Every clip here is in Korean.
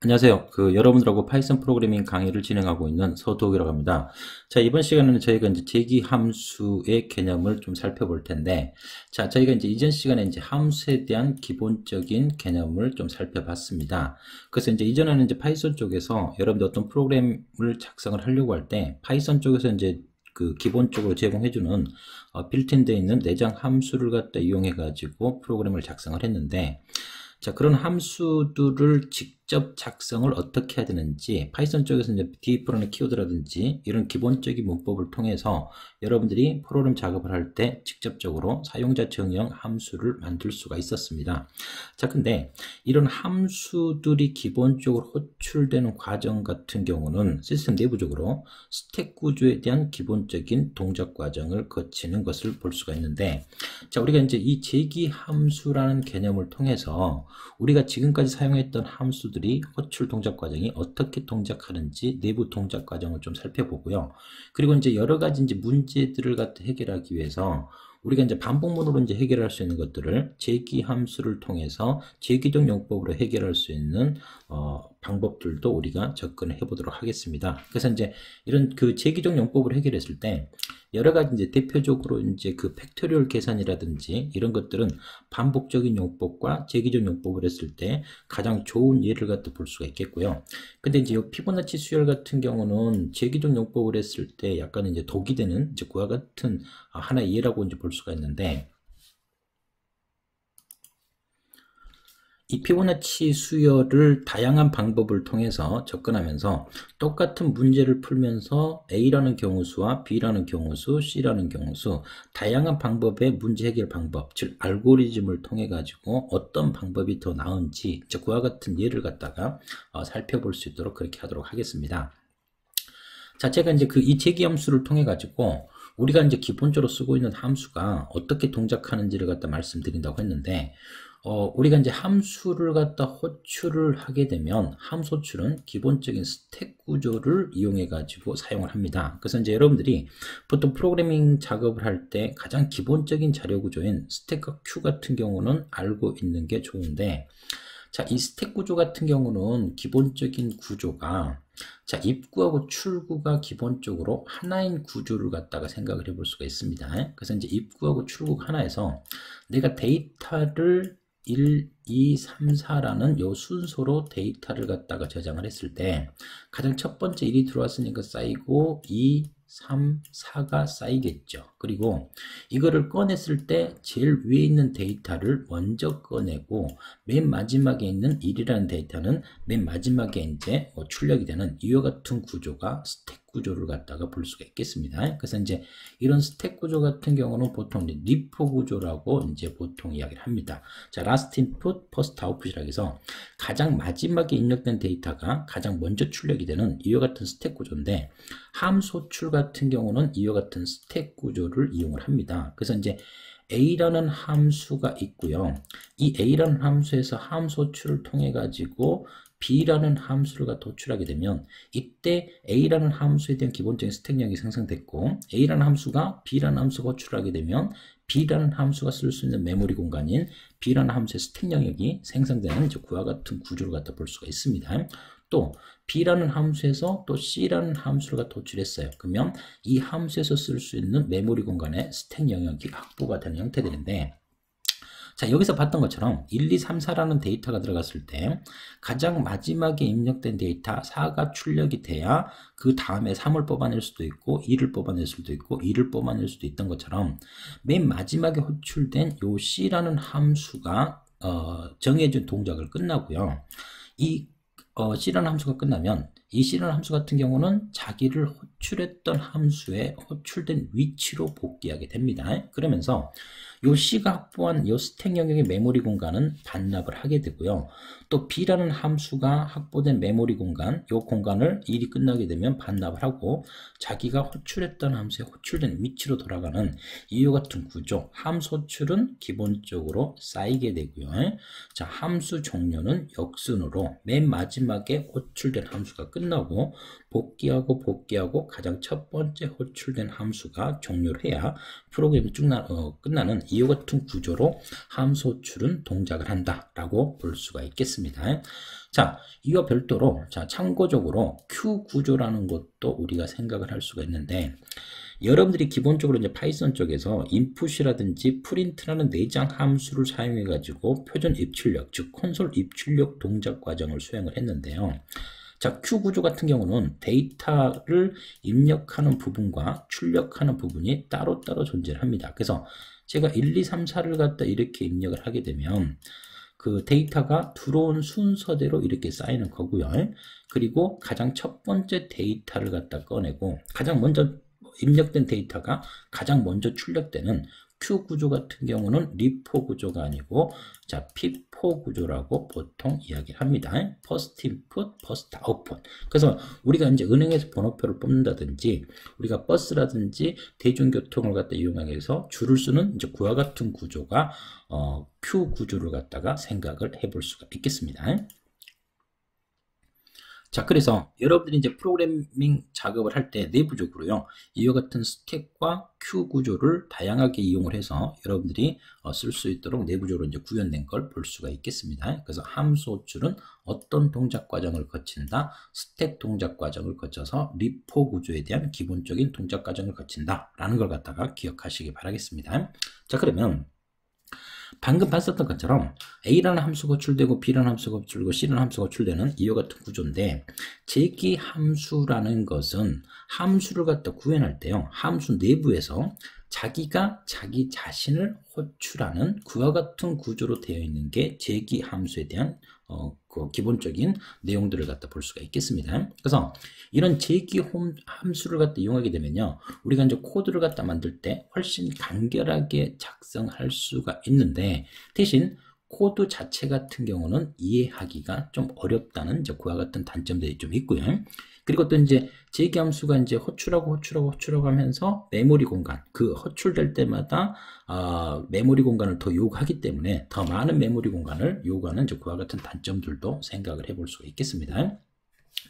안녕하세요. 여러분들하고 파이썬 프로그래밍 강의를 진행하고 있는 서두옥이라고 합니다. 자, 이번 시간에는 저희가 이제 제기 함수의 개념을 좀 살펴볼 텐데, 자, 저희가 이제 이전 시간에 이제 함수에 대한 기본적인 개념을 좀 살펴봤습니다. 그래서 이제 이전에는 이제 파이썬 쪽에서 여러분들 어떤 프로그램을 작성을 하려고 할 때, 파이썬 쪽에서 이제 기본적으로 제공해주는 빌트인 되어 있는 내장 함수를 갖다 이용해 가지고 프로그램을 작성을 했는데, 자, 그런 함수들을 직접 작성을 어떻게 해야 되는지, 파이썬 쪽에서 이제 디프라는 키워드라든지 이런 기본적인 문법을 통해서 여러분들이 프로그램 작업을 할 때 직접적으로 사용자 정의형 함수를 만들 수가 있었습니다. 자, 근데 이런 함수들이 기본적으로 호출되는 과정 같은 경우는 시스템 내부적으로 스택 구조에 대한 기본적인 동작 과정을 거치는 것을 볼 수가 있는데, 자, 우리가 이제 이 제기 함수라는 개념을 통해서 우리가 지금까지 사용했던 함수들이 호출 동작 과정이 어떻게 동작하는지 내부 동작 과정을 좀 살펴보고요. 그리고 이제 여러 가지 이제 문제들을 갖다 해결하기 위해서 우리가 이제 반복문으로 이제 해결할 수 있는 것들을 제기 함수를 통해서 제기적 용법으로 해결할 수 있는 방법들도 우리가 접근해 보도록 하겠습니다. 그래서 이제 이런 제기적 용법으로 해결했을 때 여러 가지 이제 대표적으로 이제 팩토리얼 계산이라든지 이런 것들은 반복적인 용법과 제기적 용법을 했을 때 가장 좋은 예를 갖다 볼 수가 있겠고요. 근데 이제 이 피보나치 수열 같은 경우는 제기적 용법을 했을 때 약간 이제 독이 되는 이제 그와 같은 하나의 예라고 이제 볼 수가 있는데, 이 피보나치 수열을 다양한 방법을 통해서 접근하면서 똑같은 문제를 풀면서 A라는 경우수와 B라는 경우수, C라는 경우수, 다양한 방법의 문제 해결 방법, 즉 알고리즘을 통해 가지고 어떤 방법이 더 나은지 그와 같은 예를 갖다가 살펴볼 수 있도록 그렇게 하도록 하겠습니다. 자, 제가 이제 이 제기 함수를 통해 가지고 우리가 이제 기본적으로 쓰고 있는 함수가 어떻게 동작하는지를 갖다 말씀드린다고 했는데, 우리가 이제 함수를 갖다 호출을 하게 되면 함수 호출은 기본적인 스택 구조를 이용해 가지고 사용을 합니다. 그래서 이제 여러분들이 보통 프로그래밍 작업을 할 때 가장 기본적인 자료 구조인 스택과 큐 같은 경우는 알고 있는 게 좋은데, 자, 이 스택 구조 같은 경우는 기본적인 구조가, 자, 입구하고 출구가 기본적으로 하나인 구조를 갖다가 생각을 해볼 수가 있습니다. 그래서 이제 입구하고 출구가 하나에서 내가 데이터를 1, 2, 3, 4라는 요 순서로 데이터를 갖다가 저장을 했을 때 가장 첫 번째 1이 들어왔으니까 쌓이고 2, 3, 4가 쌓이겠죠. 그리고 이거를 꺼냈을 때 제일 위에 있는 데이터를 먼저 꺼내고 맨 마지막에 있는 1이라는 데이터는 맨 마지막에 이제 출력이 되는 이와 같은 구조가 스택 구조를 갖다가 볼 수가 있겠습니다. 그래서 이제 이런 스택 구조 같은 경우는 보통 리포 구조라고 이제 보통 이야기를 합니다. 자, last input, first output이라고 해서 가장 마지막에 입력된 데이터가 가장 먼저 출력이 되는 이와 같은 스택 구조인데, 함수 호출 같은 경우는 이와 같은 스택 구조를 이용을 합니다. 그래서 이제 A라는 함수가 있고요. 이 A라는 함수에서 함수 호출을 통해 가지고 B라는 함수를 도출하게 되면 이때 A라는 함수에 대한 기본적인 스택량이 생성됐고, A라는 함수가 B라는 함수가 호출하게 되면 B라는 함수가 쓸 수 있는 메모리 공간인 B라는 함수의 스택 영역이 생성되는 그와 같은 구조를 갖다 볼 수가 있습니다. 또 B라는 함수에서 또 C라는 함수를 도출했어요. 그러면 이 함수에서 쓸 수 있는 메모리 공간의 스택 영역이 확보가 되는 형태들인데, 자, 여기서 봤던 것처럼 1, 2, 3, 4라는 데이터가 들어갔을 때 가장 마지막에 입력된 데이터 4가 출력이 돼야 그 다음에 3을 뽑아낼 수도 있고 2를 뽑아낼 수도 있고 2를 뽑아낼 수도 있던 것처럼 맨 마지막에 호출된 요 C라는 함수가 정해준 동작을 끝나고요. 이 C라는 함수가 끝나면 이 C라는 함수 같은 경우는 자기를 호출했던 함수에 호출된 위치로 복귀하게 됩니다. 그러면서 요 C가 확보한 요 스택 영역의 메모리 공간은 반납을 하게 되고요. 또 B라는 함수가 확보된 메모리 공간, 요 공간을 일이 끝나게 되면 반납을 하고 자기가 호출했던 함수에 호출된 위치로 돌아가는 이와 같은 구조. 함수 호출은 기본적으로 쌓이게 되고요. 자, 함수 종료는 역순으로 맨 마지막에 호출된 함수가 끝나고 복귀하고 가장 첫 번째 호출된 함수가 종료를 해야 프로그램이 끝나는 이와 같은 구조로 함수 호출은 동작을 한다라고 볼 수가 있겠습니다. 자, 이와 별도로 자, 참고적으로 Q 구조라는 것도 우리가 생각을 할 수가 있는데, 여러분들이 기본적으로 이제 파이썬 쪽에서 input이라든지 print라는 내장 함수를 사용해 가지고 표준 입출력, 즉 콘솔 입출력 동작 과정을 수행을 했는데요. 자, Q 구조 같은 경우는 데이터를 입력하는 부분과 출력하는 부분이 따로따로 존재를 합니다. 그래서 제가 1, 2, 3, 4를 갖다 이렇게 입력을 하게 되면 그 데이터가 들어온 순서대로 이렇게 쌓이는 거고요. 그리고 가장 첫 번째 데이터를 갖다 꺼내고 가장 먼저 입력된 데이터가 가장 먼저 출력되는 Q 구조 같은 경우는 리포 구조가 아니고 자, P4 구조라고 보통 이야기를 합니다. First input, first output. 그래서 우리가 이제 은행에서 번호표를 뽑는다든지 우리가 버스라든지 대중교통을 갖다 이용해서 줄을 쓰는 이제 그와 같은 구조가 Q 구조를 갖다가 생각을 해볼 수가 있겠습니다. 자, 그래서 여러분들이 이제 프로그래밍 작업을 할 때 내부적으로요, 이와 같은 스택과 큐 구조를 다양하게 이용을 해서 여러분들이 쓸 수 있도록 내부적으로 이제 구현된 걸 볼 수가 있겠습니다. 그래서 함수 호출은 어떤 동작 과정을 거친다, 스택 동작 과정을 거쳐서 리포 구조에 대한 기본적인 동작 과정을 거친다라는 걸 갖다가 기억하시기 바라겠습니다. 자, 그러면 방금 봤었던 것처럼 A라는 함수가 호출되고 B라는 함수가 호출되고 C라는 함수가 호출되는 이와 같은 구조인데, 제기 함수라는 것은 함수를 갖다 구현할 때요, 함수 내부에서 자기가 자기 자신을 호출하는 그와 같은 구조로 되어 있는 게 제기 함수에 대한 그 기본적인 내용들을 갖다 볼 수가 있겠습니다. 그래서 이런 제기 함수를 갖다 이용하게 되면요, 우리가 이제 코드를 갖다 만들 때 훨씬 간결하게 작성할 수가 있는데, 대신 코드 자체 같은 경우는 이해하기가 좀 어렵다는 이제 그와 같은 단점들이 좀 있고요. 그리고 또 이제 제기 함수가 이제 호출하고 하면서 메모리 공간, 그 호출될 때마다 메모리 공간을 더 요구하기 때문에 더 많은 메모리 공간을 요구하는 이제 그와 같은 단점들도 생각을 해볼 수가 있겠습니다.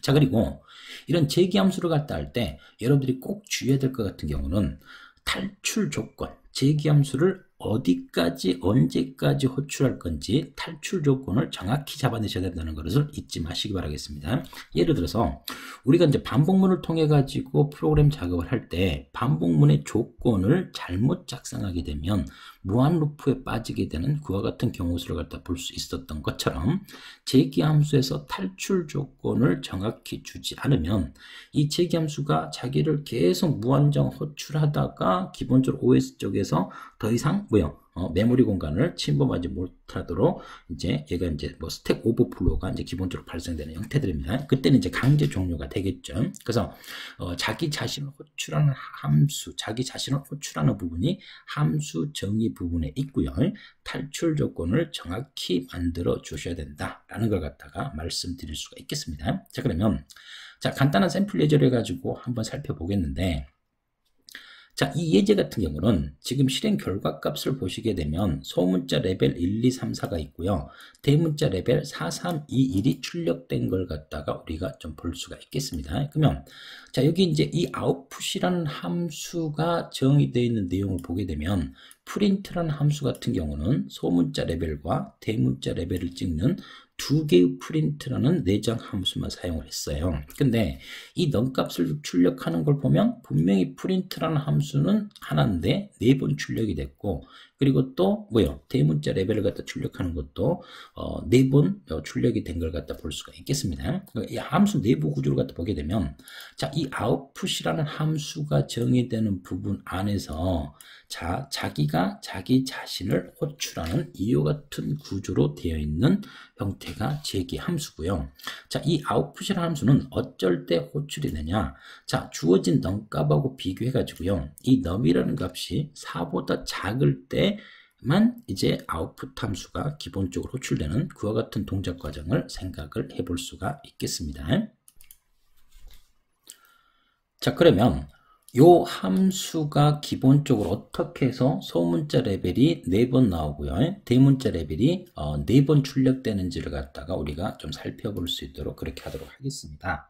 자, 그리고 이런 제기 함수를 갖다 할 때 여러분들이 꼭 주의해야 될 것 같은 경우는 탈출 조건, 제기 함수를 어디까지 언제까지 호출할 건지 탈출 조건을 정확히 잡아내셔야 된다는 것을 잊지 마시기 바라겠습니다. 예를 들어서 우리가 이제 반복문을 통해 가지고 프로그램 작업을 할 때 반복문의 조건을 잘못 작성하게 되면 무한 루프에 빠지게 되는 그와 같은 경우 수를 갖다 볼 수 있었던 것처럼, 제기 함수에서 탈출 조건을 정확히 주지 않으면 이 제기 함수가 자기를 계속 무한정 호출하다가 기본적으로 OS 쪽에서 더 이상 메모리 공간을 침범하지 못하도록 이제 얘가 이제 스택 오버플로우가 이제 기본적으로 발생되는 형태들입니다. 그때는 이제 강제 종료가 되겠죠. 그래서 자기 자신을 호출하는 함수, 자기 자신을 호출하는 부분이 함수 정의 부분에 있고요. 탈출 조건을 정확히 만들어 주셔야 된다라는 걸 갖다가 말씀드릴 수가 있겠습니다. 자, 그러면 자, 간단한 샘플 예제를 해가지고 한번 살펴보겠는데, 자, 이 예제 같은 경우는 지금 실행 결과 값을 보시게 되면 소문자 레벨 1, 2, 3, 4가 있고요. 대문자 레벨 4, 3, 2, 1이 출력된 걸 갖다가 우리가 좀 볼 수가 있겠습니다. 그러면 자, 여기 이제 이 output이라는 함수가 정의되어 있는 내용을 보게 되면 print라는 함수 같은 경우는 소문자 레벨과 대문자 레벨을 찍는 두 개의 프린트라는 내장 함수만 사용을 했어요. 근데 이 넘값을 출력하는 걸 보면 분명히 프린트라는 함수는 하나인데 4번 출력이 됐고, 그리고 또 대문자 레벨을 갖다 출력하는 것도 4번 출력이 된 걸 갖다 볼 수가 있겠습니다. 이 함수 내부 구조를 갖다 보게 되면 자, 이 output이라는 함수가 정의되는 부분 안에서 자, 자기가 자기 자신을 호출하는 이와 같은 구조로 되어 있는 형태가 제기 함수고요. 자, 이 output이라는 함수는 어쩔 때 호출이 되냐? 자, 주어진 넘값하고 비교해 가지고요, 이 num이라는 값이 4보다 작을 때만 이제 output 함수가 기본적으로 호출되는 그와 같은 동작 과정을 생각을 해볼 수가 있겠습니다. 자, 그러면 요 함수가 기본적으로 어떻게 해서 소문자 레벨이 4번 나오고요, 대문자 레벨이 4번 출력되는지를 갖다가 우리가 좀 살펴볼 수 있도록 그렇게 하도록 하겠습니다.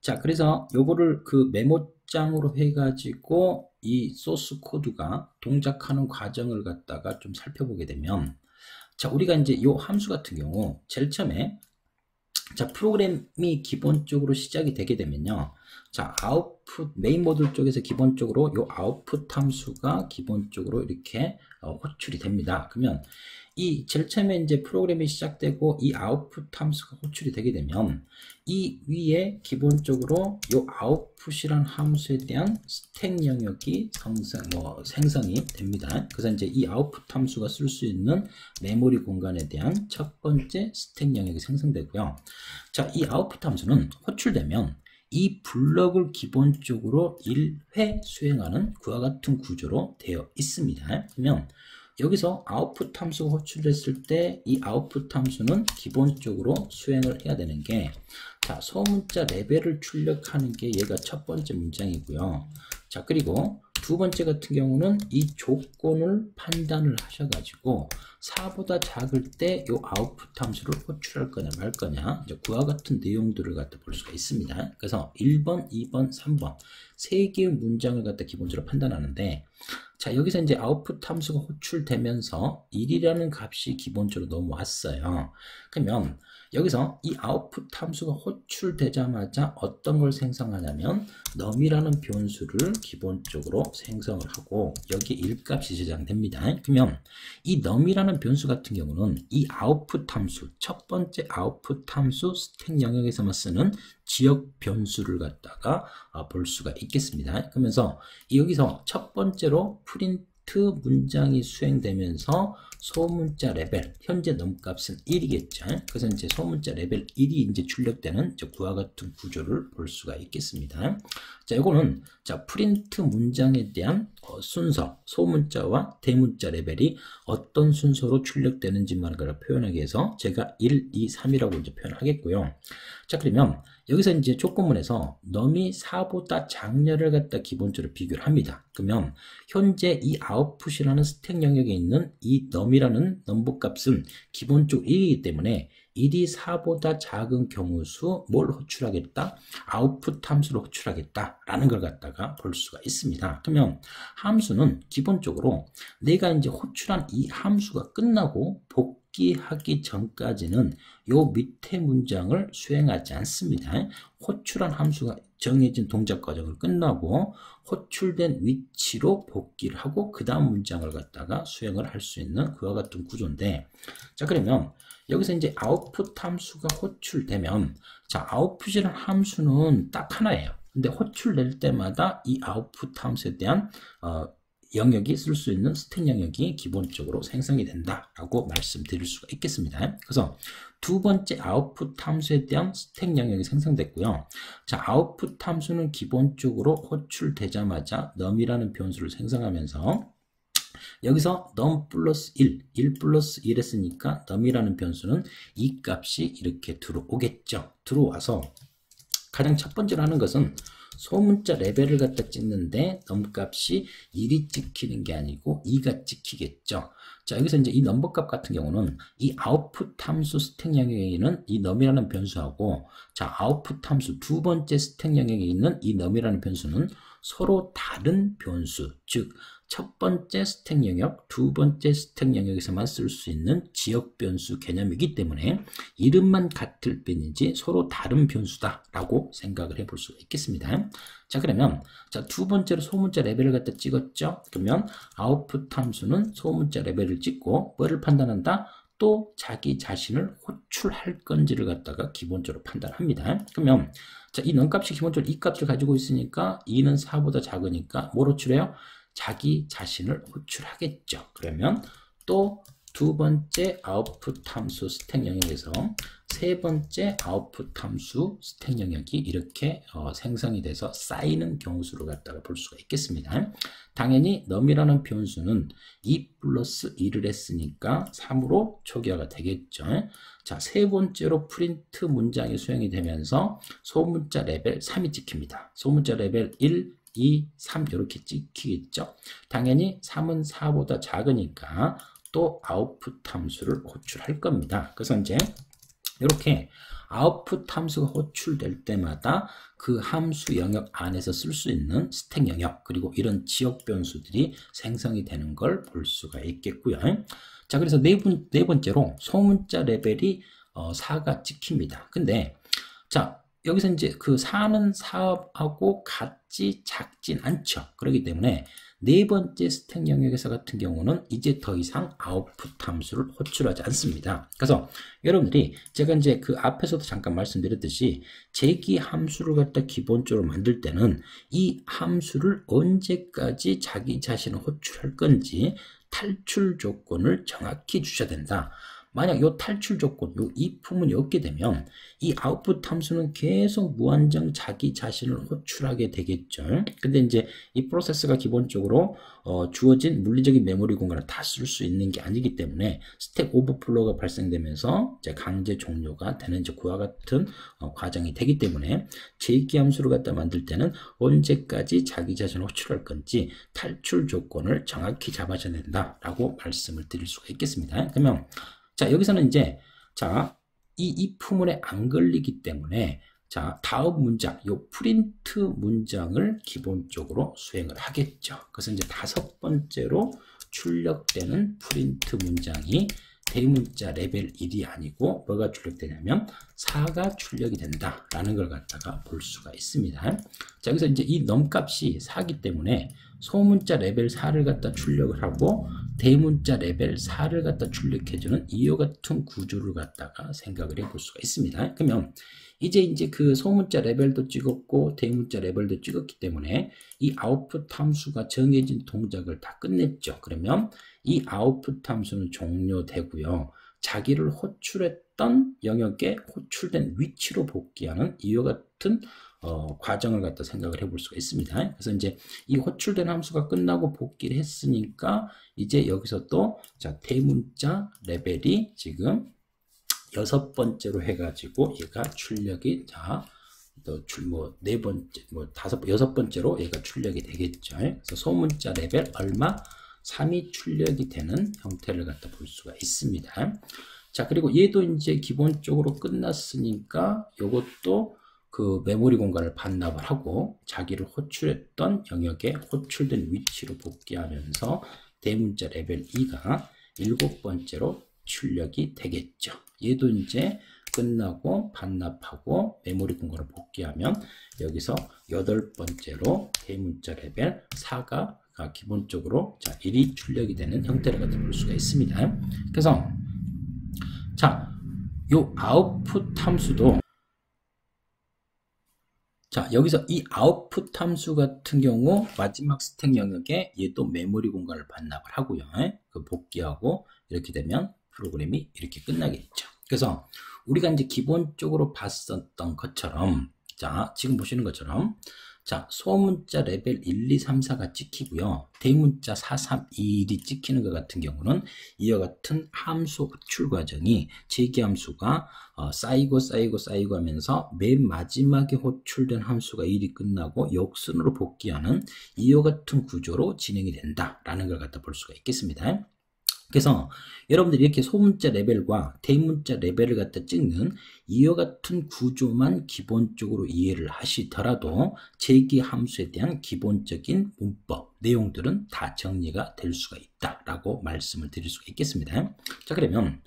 자, 그래서 요거를 그 메모장으로 해가지고 이 소스 코드가 동작하는 과정을 갖다가 좀 살펴보게 되면, 자, 우리가 이제 요 함수 같은 경우 제일 처음에, 자, 프로그램이 기본적으로 시작이 되게 되면요. 자, 아웃풋 메인 모듈 쪽에서 기본적으로 요 아웃풋 함수가 기본적으로 이렇게 호출이 됩니다. 그러면 이 제일 처음에 이제 프로그램이 시작되고 이 아웃풋 함수가 호출이 되게 되면 이 위에 기본적으로 요 아웃풋이란 함수에 대한 스택 영역이 생성이 됩니다. 그래서 이제 이 아웃풋 함수가 쓸 수 있는 메모리 공간에 대한 첫 번째 스택 영역이 생성되고요. 자, 이 아웃풋 함수는 호출되면 이 블럭을 기본적으로 1회 수행하는 그와 같은 구조로 되어 있습니다. 그러면 여기서 아웃풋 함수가 호출됐을 때 이 아웃풋 함수는 기본적으로 수행을 해야 되는 게, 자, 소문자 레벨을 출력하는 게 얘가 첫 번째 문장이고요. 자, 그리고 두 번째 같은 경우는 이 조건을 판단을 하셔가지고 4보다 작을 때 이 아웃풋 함수를 호출할 거냐 말 거냐, 이제 그와 같은 내용들을 갖다 볼 수가 있습니다. 그래서 1번, 2번, 3번 세 개의 문장을 갖다 기본적으로 판단하는데, 자, 여기서 이제 아웃풋 함수가 호출되면서 1이라는 값이 기본적으로 넘어왔어요. 그러면 여기서 이 아웃풋 함수가 호출되자마자 어떤 걸 생성하냐면 num이라는 변수를 기본적으로 생성을 하고 여기 1값이 저장됩니다. 그러면 이 num이라는 변수 같은 경우는 이 아웃풋 함수, 첫 번째 아웃풋 함수 스택 영역에서만 쓰는 지역 변수를 갖다가 볼 수가 있겠습니다. 그러면서 여기서 첫 번째로 프린트 문장이 수행되면서 소문자 레벨, 현재 넘값은 1이겠죠. 그래서 이제 소문자 레벨 1이 이제 출력되는 그와 같은 구조를 볼 수가 있겠습니다. 자, 이거는 자, 프린트 문장에 대한 순서, 소문자와 대문자 레벨이 어떤 순서로 출력되는지만 표현하기 위해서 제가 1, 2, 3이라고 이제 표현하겠고요. 자, 그러면 여기서 이제 조건문에서 num이 4보다 작냐를 갖다 기본적으로 비교를 합니다. 그러면 현재 이 아웃풋이라는 스택 영역에 있는 이 num이라는 넘버 값은 기본적으로 1이기 때문에 1이 4보다 작은 경우 수 뭘 호출하겠다? 아웃풋 함수를 호출하겠다라는 걸 갖다가 볼 수가 있습니다. 그러면 함수는 기본적으로 내가 이제 호출한 이 함수가 끝나고 복귀하기 전까지는 요 밑에 문장을 수행하지 않습니다. 호출한 함수가 정해진 동작 과정을 끝나고 호출된 위치로 복귀를 하고 그 다음 문장을 갖다가 수행을 할 수 있는 그와 같은 구조인데, 자, 그러면 여기서 이제 아웃풋 함수가 호출되면, 자, 아웃풋이라는 함수는 딱 하나예요. 근데 호출될 때마다 이 아웃풋 함수에 대한 영역이 쓸 수 있는 스택 영역이 기본적으로 생성이 된다라고 말씀드릴 수가 있겠습니다. 그래서 두 번째 아웃풋 함수에 대한 스택 영역이 생성됐고요. 자, 아웃풋 함수는 기본적으로 호출되자마자 num이라는 변수를 생성하면서 여기서 num 플러스 1, 1 플러스 1 했으니까 num이라는 변수는 이 값이 이렇게 들어오겠죠. 들어와서 가장 첫 번째로 하는 것은 소문자 레벨을 갖다 찍는데 num 값이 1이 찍히는 게 아니고 2가 찍히겠죠. 자, 여기서 이제 이 넘버 값 같은 경우는 이 아웃풋 함수 스택 영역에 있는 이 num이라는 변수하고, 자, 아웃풋 함수 두 번째 스택 영역에 있는 이 num이라는 변수는 서로 다른 변수, 즉 첫 번째 스택 영역, 두 번째 스택 영역에서만 쓸 수 있는 지역 변수 개념이기 때문에 이름만 같을 뿐이지 서로 다른 변수다라고 생각을 해볼 수가 있겠습니다. 자, 그러면 자, 두 번째로 소문자 레벨을 갖다 찍었죠. 그러면 아웃풋 함수는 소문자 레벨을 찍고 뭐를 판단한다? 또 자기 자신을 호출할 건지를 갖다가 기본적으로 판단합니다. 그러면 자, 이 num 값이 기본적으로 이 값을 가지고 있으니까 2는 4보다 작으니까 뭘 호출해요? 자기 자신을 호출하겠죠. 그러면 또 두 번째 아웃풋 함수 스택 영역에서 세 번째 아웃풋 함수 스택 영역이 이렇게 생성이 돼서 쌓이는 경우 수를 갖다가 볼 수가 있겠습니다. 당연히 num이라는 변수는 2 플러스 1을 했으니까 3으로 초기화가 되겠죠. 자, 세 번째로 프린트 문장이 수행이 되면서 소문자 레벨 3이 찍힙니다. 소문자 레벨 1, 2, 3 이렇게 찍히겠죠. 당연히 3은 4보다 작으니까 또 아웃풋 함수를 호출할 겁니다. 그래서 이제 이렇게 아웃풋 함수가 호출될 때마다 그 함수 영역 안에서 쓸 수 있는 스택 영역 그리고 이런 지역 변수들이 생성이 되는 걸 볼 수가 있겠고요. 자, 그래서 네 번째로 소문자 레벨이 4가 찍힙니다. 근데 자, 여기서 이제 그 4는 4하고 같지 작진 않죠. 그렇기 때문에 네 번째 스택 영역에서 같은 경우는 이제 더 이상 아웃풋 함수를 호출하지 않습니다. 그래서 여러분들이 제가 이제 그 앞에서도 잠깐 말씀드렸듯이 제기 함수를 갖다 기본적으로 만들 때는 이 함수를 언제까지 자기 자신을 호출할 건지 탈출 조건을 정확히 주셔야 된다. 만약 이 탈출 조건, 이 if문이 없게 되면 이 아웃풋 함수는 계속 무한정 자기 자신을 호출하게 되겠죠. 근데 이제 이 프로세스가 기본적으로 주어진 물리적인 메모리 공간을 다 쓸 수 있는 게 아니기 때문에 스택 오버플로우가 발생되면서 이제 강제 종료가 되는 이제 그와 같은 과정이 되기 때문에 제기 함수를 갖다 만들 때는 언제까지 자기 자신을 호출할 건지 탈출 조건을 정확히 잡아줘야 된다라고 말씀을 드릴 수가 있겠습니다. 그러면 자, 여기서는 이제, 자, 이 if문에 안 걸리기 때문에, 자, 다음 문장, 요 프린트 문장을 기본적으로 수행을 하겠죠. 그래서 이제 5번째로 출력되는 프린트 문장이 대문자 레벨 1이 아니고 뭐가 출력되냐면 4가 출력이 된다라는 걸 갖다가 볼 수가 있습니다. 자, 여기서 이제 이 넘값이 4기 때문에 소문자 레벨 4를 갖다 출력을 하고 대문자 레벨 4를 갖다 출력해주는 이와 같은 구조를 갖다가 생각을 해볼 수가 있습니다. 그러면 이제 그 소문자 레벨도 찍었고 대문자 레벨도 찍었기 때문에 이 아웃풋 함수가 정해진 동작을 다 끝냈죠. 그러면 이 아웃풋 함수는 종료되고요. 자기를 호출했던 영역에 호출된 위치로 복귀하는 이와 같은 과정을 갖다 생각을 해볼 수가 있습니다. 그래서 이제 이 호출된 함수가 끝나고 복귀를 했으니까 이제 여기서 또 자, 대문자 레벨이 지금 6번째로 해가지고 얘가 출력이 자, 네 번째, 여섯 번째로 얘가 출력이 되겠죠. 그래서 소문자 레벨 얼마? 3이 출력이 되는 형태를 갖다 볼 수가 있습니다. 자, 그리고 얘도 이제 기본적으로 끝났으니까 요것도 그 메모리 공간을 반납을 하고 자기를 호출했던 영역에 호출된 위치로 복귀하면서 대문자 레벨 2가 7번째로 출력이 되겠죠. 얘도 이제 끝나고 반납하고 메모리 공간을 복귀하면 여기서 8번째로 대문자 레벨 4가 기본적으로 자 1이 출력이 되는 형태를 갖다 볼 수가 있습니다. 그래서 자, 요 아웃풋 함수도 자, 여기서 이 아웃풋 함수 같은 경우 마지막 스택 영역에 얘도 메모리 공간을 반납을 하고요. 그 복귀하고 이렇게 되면 프로그램이 이렇게 끝나겠죠. 그래서 우리가 이제 기본적으로 봤었던 것처럼 자, 지금 보시는 것처럼 자, 소문자 레벨 1, 2, 3, 4가 찍히고요. 대문자 4, 3, 2, 1이 찍히는 것 같은 경우는 이와 같은 함수 호출 과정이 제기함수가 쌓이고 하면서 맨 마지막에 호출된 함수가 1이 끝나고 역순으로 복귀하는 이와 같은 구조로 진행이 된다라는 걸 갖다 볼 수가 있겠습니다. 그래서 여러분들이 이렇게 소문자 레벨과 대문자 레벨을 갖다 찍는 이와 같은 구조만 기본적으로 이해를 하시더라도 제기 함수에 대한 기본적인 문법, 내용들은 다 정리가 될 수가 있다라고 말씀을 드릴 수가 있겠습니다. 자, 그러면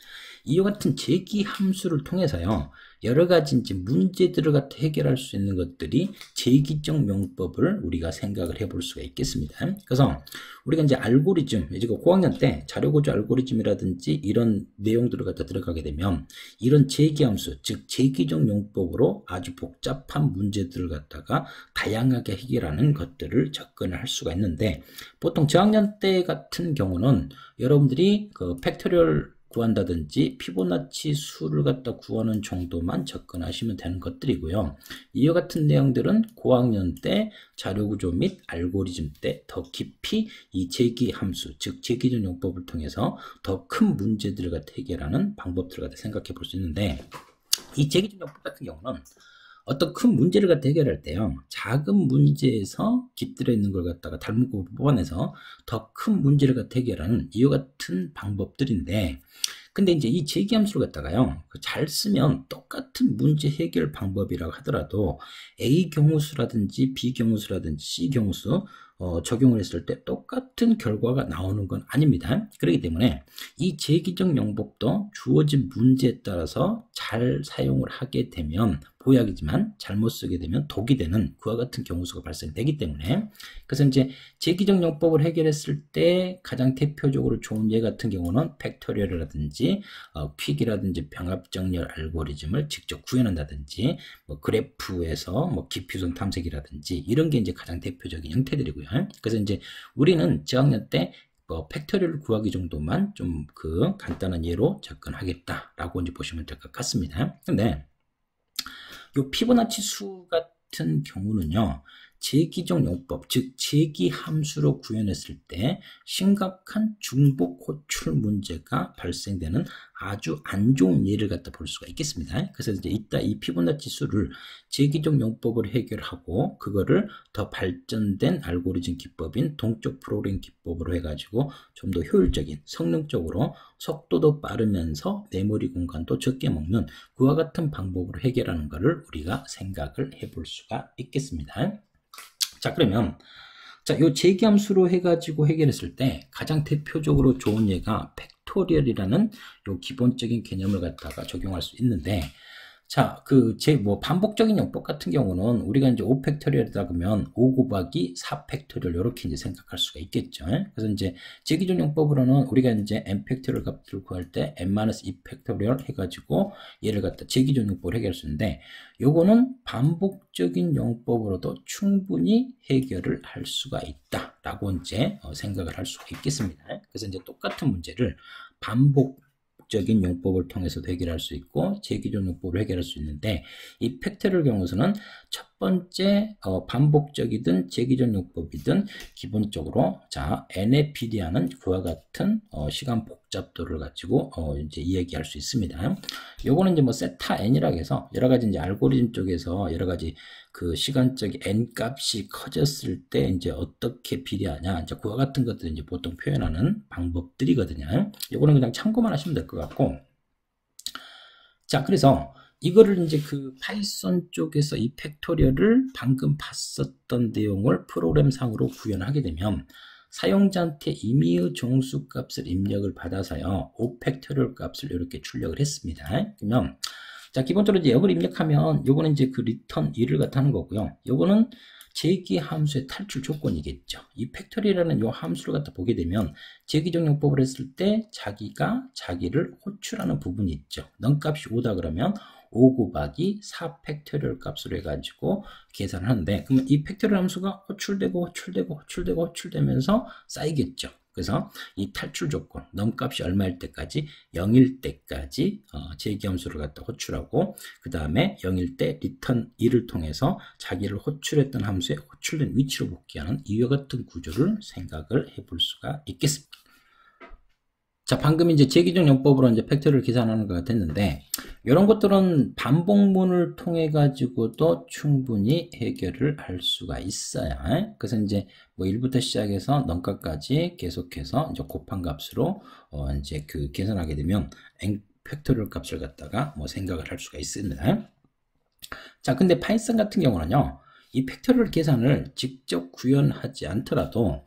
이와 같은 제기 함수를 통해서요, 여러 가지 이제 문제들을 갖다 해결할 수 있는 것들이 제기적 용법을 우리가 생각을 해볼 수가 있겠습니다. 그래서 우리가 이제 알고리즘, 이제 고학년 때 자료구조 알고리즘이라든지 이런 내용들을 갖다 들어가게 되면 이런 제기함수, 즉 제기적 용법으로 아주 복잡한 문제들을 갖다가 다양하게 해결하는 것들을 접근을 할 수가 있는데 보통 저학년 때 같은 경우는 여러분들이 그 팩토리얼 구한다든지 피보나치 수를 갖다 구하는 정도만 접근하시면 되는 것들이고요. 이와 같은 내용들은 고학년 때 자료구조 및 알고리즘 때 더 깊이 이 제기 함수, 즉 제기적 용법을 통해서 더 큰 문제들을 갖다 해결하는 방법들을 갖다 생각해 볼 수 있는데 이 제기적 용법 같은 경우는 어떤 큰 문제를 갖다 해결할 때요, 작은 문제에서 깃들어 있는 걸 갖다가 닮고 뽑아내서 더 큰 문제를 갖다 해결하는 이와 같은 방법들인데, 근데 이제 이 제기함수를 갖다가요, 잘 쓰면 똑같은 문제 해결 방법이라고 하더라도 A 경우수라든지 B 경우수라든지 C 경우수 적용을 했을 때 똑같은 결과가 나오는 건 아닙니다. 그렇기 때문에 이 제기적 용법도 주어진 문제에 따라서 잘 사용을 하게 되면 보약이지만 잘못 쓰게 되면 독이 되는 그와 같은 경우수가 발생되기 때문에, 그래서 이제 제기적 용법을 해결했을 때 가장 대표적으로 좋은 예 같은 경우는 팩토리얼이라든지 퀵이라든지 병합정렬 알고리즘을 직접 구현한다든지 뭐 그래프에서 뭐 깊이성 탐색이라든지 이런 게 이제 가장 대표적인 형태들이고요. 그래서 이제 우리는 저학년 때 팩토리얼을 구하기 정도만 좀 그 간단한 예로 접근하겠다라고 이제 보시면 될 것 같습니다. 근데 요 피보나치 수 같은 경우는요, 제기적 용법, 즉 제기함수로 구현했을 때 심각한 중복 호출 문제가 발생되는 아주 안 좋은 예를 갖다 볼 수가 있겠습니다. 그래서 이제 이따 이 피보나치 수를 제기적 용법을 해결하고 그거를 더 발전된 알고리즘 기법인 동적 프로그램 기법으로 해가지고 좀 더 효율적인, 성능적으로 속도도 빠르면서 메모리 공간도 적게 먹는 그와 같은 방법으로 해결하는 것을 우리가 생각을 해볼 수가 있겠습니다. 자, 그러면 요 제기함수로 해가지고 해결했을 때 가장 대표적으로 좋은 예가 팩토리얼이라는 요 기본적인 개념을 갖다가 적용할 수 있는데, 자, 반복적인 용법 같은 경우는 우리가 이제 5팩토리얼이다 그러면 5 곱하기 4팩토리얼 이렇게 이제 생각할 수가 있겠죠. 그래서 이제 제기적 용법으로는 우리가 이제 n 팩토리얼 값을 구할 때 n-2팩토리얼 해가지고 얘를 갖다 제기적 용법을 해결할 수 있는데, 요거는 반복적인 용법으로도 충분히 해결을 할 수가 있다라고 이제 생각을 할 수가 있겠습니다. 그래서 이제 똑같은 문제를 반복적인 용법을 통해서 해결할 수 있고 제기적 용법을 해결할 수 있는데, 이 팩토리얼 경우에는 첫 번째 반복적이든 제기적 용법이든 기본적으로 자 n에 비례하는 그와 같은 시간 복잡도를 가지고 이제 이야기할 수 있습니다. 요거는 이제 뭐 세타 n이라고 해서 여러 가지 이제 알고리즘 쪽에서 여러 가지 그 시간적 n 값이 커졌을 때 이제 어떻게 비례하냐, 이제 그와 같은 것들을 이제 보통 표현하는 방법들이거든요. 요거는 그냥 참고만 하시면 될 것 같고, 자, 그래서 이거를 이제 그 파이썬 쪽에서 이 팩토리얼을 방금 봤었던 내용을 프로그램상으로 구현하게 되면 사용자한테 임의의 정수 값을 입력을 받아서요, 5팩토리얼 값을 이렇게 출력을 했습니다. 그러면 자, 기본적으로 이제 이걸 입력하면 요거는 이제 그 리턴 1을 갖다 하는 거고요. 요거는 제기 함수의 탈출 조건이겠죠. 이 팩토리라는 요 함수를 갖다 보게 되면 제기적 용법을 했을 때 자기를 호출하는 부분이 있죠. 넌 값이 5다 그러면 5 곱하기 4 팩토리얼 값으로 해가지고 계산을 하는데, 그러면 이 팩토리얼 함수가 호출되면서 쌓이겠죠. 그래서 이 탈출 조건, 넘 값이 얼마일 때까지 0일 때까지 제기함수를 갖다 호출하고, 그 다음에 0일 때 리턴 1을 통해서 자기를 호출했던 함수의 호출된 위치로 복귀하는 이와 같은 구조를 생각을 해볼 수가 있겠습니다. 자, 방금 이제 제기적 용법으로 이제 팩토리를 계산하는 거가 됐는데, 이런 것들은 반복문을 통해 가지고도 충분히 해결을 할 수가 있어요. 그래서 이제 뭐 1부터 시작해서 넘값까지 계속해서 이제 곱한 값으로 이제 그 계산하게 되면 n 팩토리얼 값을 갖다가 뭐 생각을 할 수가 있습니다. 자, 근데 파이썬 같은 경우는요, 이 팩토리얼 계산을 직접 구현하지 않더라도,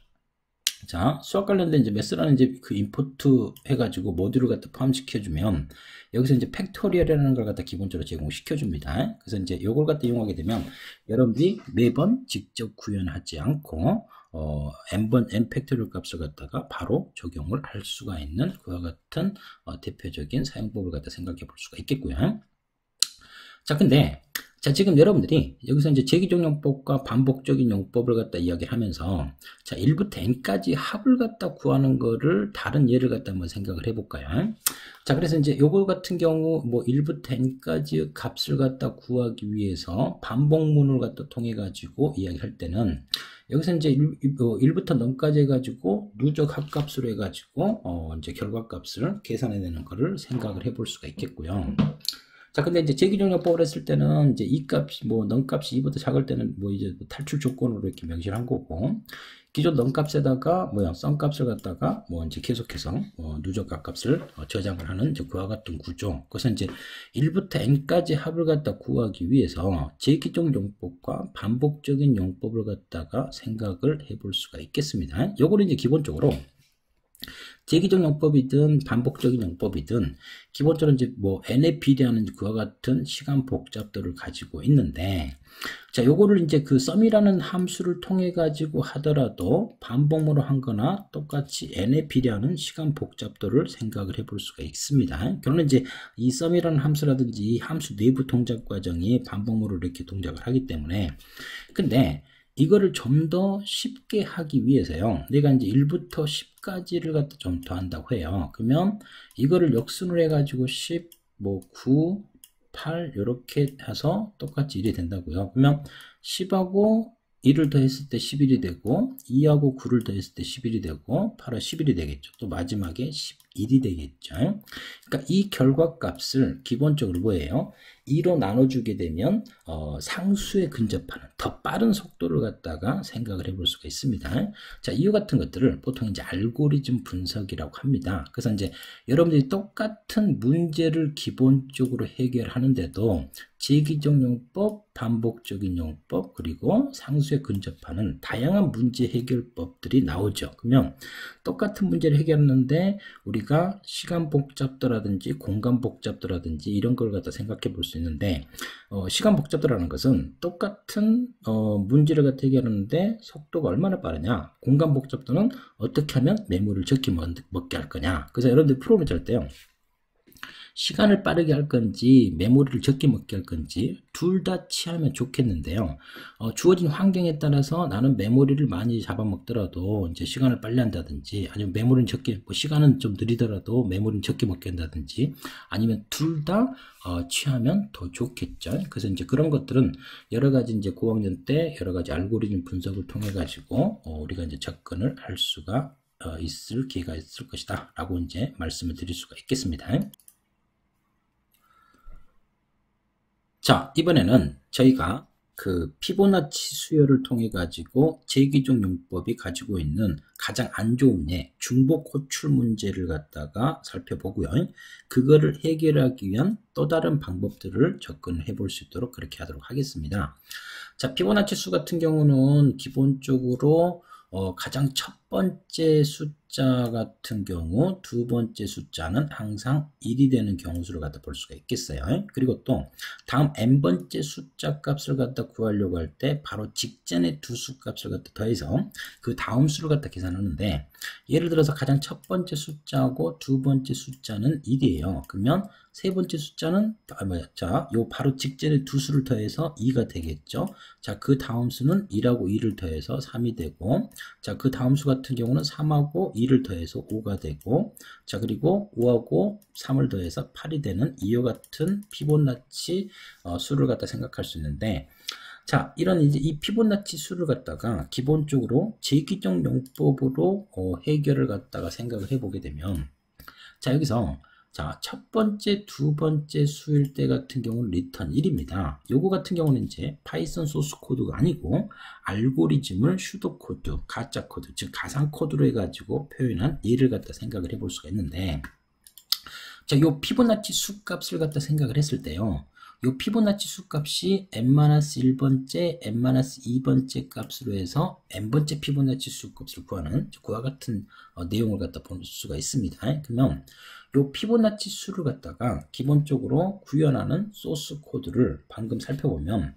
자, 수학 관련된 이제 메스라는 이제 그 임포트 해가지고 모듈을 갖다 포함시켜주면 여기서 이제 팩토리얼이라는 걸 갖다 기본적으로 제공시켜줍니다. 그래서 이제 요걸 갖다 이용하게 되면 여러분들이 매번 직접 구현하지 않고 n 팩토리얼 값을 갖다가 바로 적용을 할 수가 있는 그와 같은 대표적인 사용법을 갖다 생각해 볼 수가 있겠고요. 자, 근데 자, 지금 여러분들이 여기서 이제 제기적 용법과 반복적인 용법을 갖다 이야기를 하면서 자, 1부터 n까지 합을 갖다 구하는 거를 다른 예를 갖다 한번 생각을 해볼까요? 자, 그래서 이제 요거 같은 경우 뭐 1부터 n까지 값을 갖다 구하기 위해서 반복문을 갖다 통해 가지고 이야기할 때는 여기서 이제 1부터 넘까지 해가지고 누적 합값으로 해가지고 이제 결과값을 계산해내는 거를 생각을 해볼 수가 있겠고요. 자, 근데 이제 재기종용법을 했을 때는 이제 이 값이 뭐 넌 값이 2보다 작을 때는 뭐 이제 탈출 조건으로 이렇게 명시를 한 거고, 기존 넌 값에다가 뭐야 썬 값을 갖다가 뭐 이제 계속해서 누적값 값을 저장을 하는 이제 그와 같은 구조. 그래서 이제 1부터 n까지 합을 갖다 구하기 위해서 재기종 용법과 반복적인 용법을 갖다가 생각을 해볼 수가 있겠습니다. 요거는 이제 기본적으로 재기적 용법이든 반복적인 용법이든 기본적으로 이제 뭐 n에 비례하는 그와 같은 시간 복잡도를 가지고 있는데, 자, 요거를 이제 그 썸이라는 함수를 통해 가지고 하더라도 반복으로 한거나 똑같이 n에 비례하는 시간 복잡도를 생각을 해볼 수가 있습니다. 결론은 이제 이 썸이라는 함수라든지 이 함수 내부 동작 과정이 반복으로 이렇게 동작을 하기 때문에, 근데 이거를 좀 더 쉽게 하기 위해서요, 내가 이제 1부터 10까지를 갖다 좀 더한다고 해요. 그러면 이거를 역순으로 해가지고 10, 뭐 9, 8 이렇게 해서 똑같이 1이 된다고요. 그러면 10하고 1을 더했을 때 11이 되고, 2하고 9를 더했을 때 11이 되고, 8하고 11이 되겠죠. 또 마지막에 11이 되겠죠. 그러니까 이 결과값을 기본적으로 뭐예요? 2로 나눠주게 되면 상수에 근접하는 더 빠른 속도를 갖다가 생각을 해볼 수가 있습니다. 자, 이와 같은 것들을 보통 이제 알고리즘 분석이라고 합니다. 그래서 이제 여러분들이 똑같은 문제를 기본적으로 해결하는데도 재기종 용법, 반복적인 용법, 그리고 상수에 근접하는 다양한 문제 해결법들이 나오죠. 그러면 똑같은 문제를 해결하는데 우리가 시간 복잡도라든지 공간 복잡도라든지 이런 걸 갖다 생각해 볼 수 있는데, 시간 복잡도라는 것은 똑같은 문제를 갖다 해결하는데 속도가 얼마나 빠르냐, 공간 복잡도는 어떻게 하면 메모리를 적게 먹게 할 거냐. 그래서 여러분들 프로그램 짤 때요, 시간을 빠르게 할 건지 메모리를 적게 먹게 할 건지 둘 다 취하면 좋겠는데요. 주어진 환경에 따라서 나는 메모리를 많이 잡아먹더라도 이제 시간을 빨리 한다든지, 아니면 메모리는 적게, 뭐 시간은 좀 느리더라도 메모리는 적게 먹게 한다든지, 아니면 둘 다 취하면 더 좋겠죠. 그래서 이제 그런 것들은 여러 가지 이제 고학년 때 여러 가지 알고리즘 분석을 통해 가지고 우리가 이제 접근을 할 수가 있을 기회가 있을 것이다 라고 이제 말씀을 드릴 수가 있겠습니다. 자, 이번에는 저희가 그 피보나치 수열을 통해 가지고 재기종 용법이 가지고 있는 가장 안 좋은 예, 중복 호출 문제를 갖다가 살펴보고요. 그거를 해결하기 위한 또 다른 방법들을 접근을 해볼 수 있도록 그렇게 하도록 하겠습니다. 자, 피보나치 수 같은 경우는 기본적으로 가장 첫 번째 숫자 같은 경우 두 번째 숫자는 항상 1이 되는 경우수를 갖다 볼 수가 있겠어요. 그리고 또 다음 n번째 숫자 값을 갖다 구하려고 할 때 바로 직전에 두 수 값을 갖다 더해서 그 다음 수를 갖다 계산하는데, 예를 들어서 가장 첫 번째 숫자하고 두 번째 숫자는 1이에요. 그러면 세 번째 숫자는 자, 요 바로 직전에 두 수를 더해서 2가 되겠죠. 자, 그 다음 수는 1하고 2를 더해서 3이 되고, 자, 그 다음 수 같은 경우는 3하고 2를 더해서 5가 되고, 자, 그리고 5하고 3을 더해서 8이 되는 이와 같은 피보나치 수를 갖다 생각할 수 있는데, 자, 이런 이제 이 피보나치 수를 갖다가 기본적으로 재기종 용법으로 해결을 갖다가 생각을 해보게 되면, 자, 여기서 자, 첫 번째, 두 번째 수일 때 같은 경우는 리턴 1입니다. 요거 같은 경우는 이제 파이썬 소스 코드가 아니고 알고리즘을 슈도 코드, 가짜 코드, 즉 가상 코드로 해가지고 표현한 예를 갖다 생각을 해볼 수가 있는데, 자, 요 피보나치 수 값을 갖다 생각을 했을 때요, 요 피보나치 수 값이 n-1번째, n-2번째 값으로 해서 n번째 피보나치 수 값을 구하는 그와 같은 내용을 갖다 볼 수가 있습니다. 그러면 요 피보나치 수를 갖다가 기본적으로 구현하는 소스 코드를 방금 살펴보면,